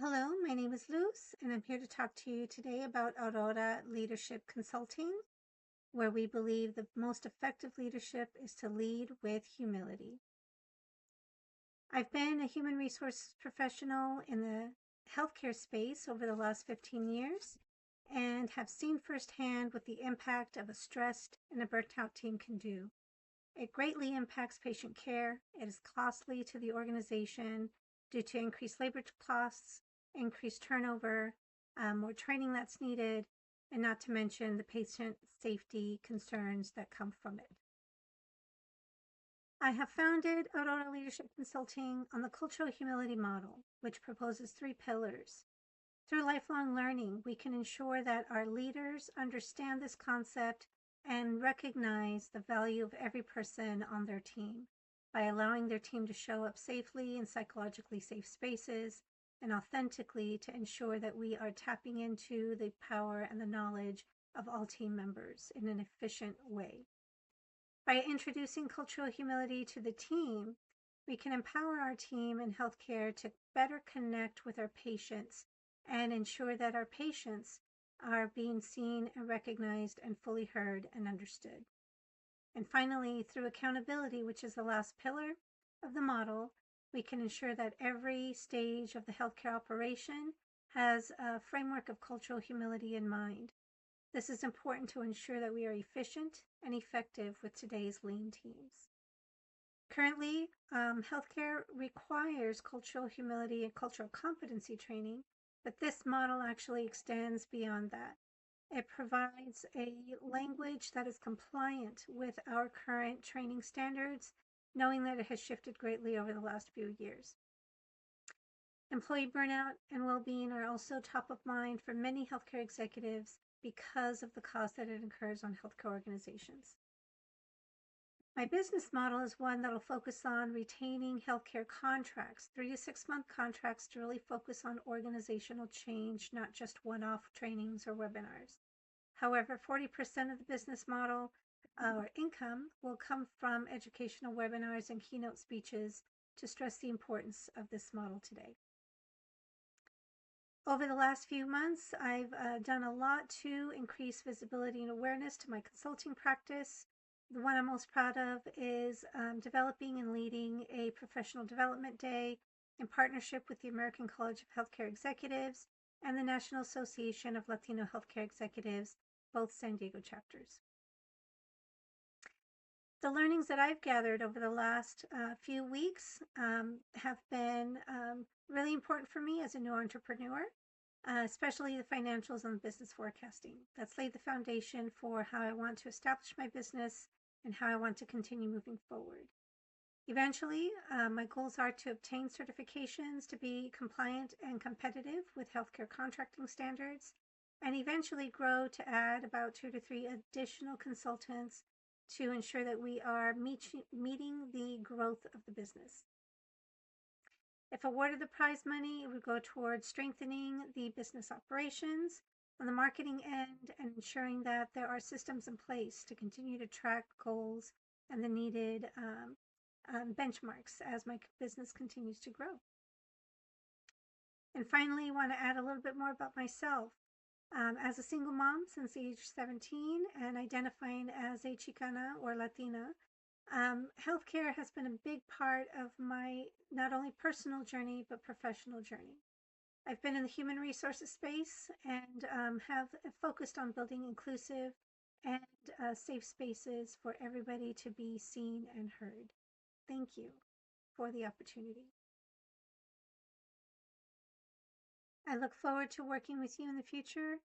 Hello, my name is Luz, and I'm here to talk to you today about Aurora Leadership Consulting, where we believe the most effective leadership is to lead with humility. I've been a human resources professional in the healthcare space over the last 15 years and have seen firsthand what the impact of a stressed and a burnt out team can do. It greatly impacts patient care. It is costly to the organization due to increased labor costs, increased turnover, more training that's needed, and not to mention the patient safety concerns that come from it. I have founded Aurora Leadership Consulting on the cultural humility model, which proposes 3 pillars. Through lifelong learning, we can ensure that our leaders understand this concept and recognize the value of every person on their team by allowing their team to show up safely in psychologically safe spaces and authentically to ensure that we are tapping into the power and the knowledge of all team members in an efficient way. By introducing cultural humility to the team, we can empower our team in healthcare to better connect with our patients and ensure that our patients are being seen and recognized and fully heard and understood. And finally, through accountability, which is the last pillar of the model, we can ensure that every stage of the healthcare operation has a framework of cultural humility in mind. This is important to ensure that we are efficient and effective with today's lean teams. Currently, healthcare requires cultural humility and cultural competency training, but this model actually extends beyond that. It provides a language that is compliant with our current training standards, knowing that it has shifted greatly over the last few years. Employee burnout and well-being are also top of mind for many healthcare executives because of the cost that it incurs on healthcare organizations. My business model is one that will focus on retaining healthcare contracts, 3 to 6 month contracts to really focus on organizational change, not just one-off trainings or webinars. However, 40% of the business model or income will come from educational webinars and keynote speeches to stress the importance of this model today. Over the last few months, I've done a lot to increase visibility and awareness to my consulting practice. The one I'm most proud of is developing and leading a professional development day in partnership with the American College of Healthcare Executives and the National Association of Latino Healthcare Executives, both San Diego chapters. The learnings that I've gathered over the last few weeks have been really important for me as a new entrepreneur, especially the financials and business forecasting. That's laid the foundation for how I want to establish my business and how I want to continue moving forward. Eventually, my goals are to obtain certifications to be compliant and competitive with healthcare contracting standards, and eventually grow to add about 2 to 3 additional consultants to ensure that we are meeting the growth of the business. If awarded the prize money, it would go towards strengthening the business operations on the marketing end and ensuring that there are systems in place to continue to track goals and the needed benchmarks as my business continues to grow. And finally, I want to add a little bit more about myself. As a single mom since age 17 and identifying as a Chicana or Latina, healthcare has been a big part of my not only personal journey, but professional journey. I've been in the human resources space and have focused on building inclusive and safe spaces for everybody to be seen and heard. Thank you for the opportunity. I look forward to working with you in the future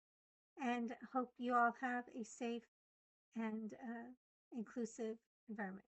and hope you all have a safe and inclusive environment.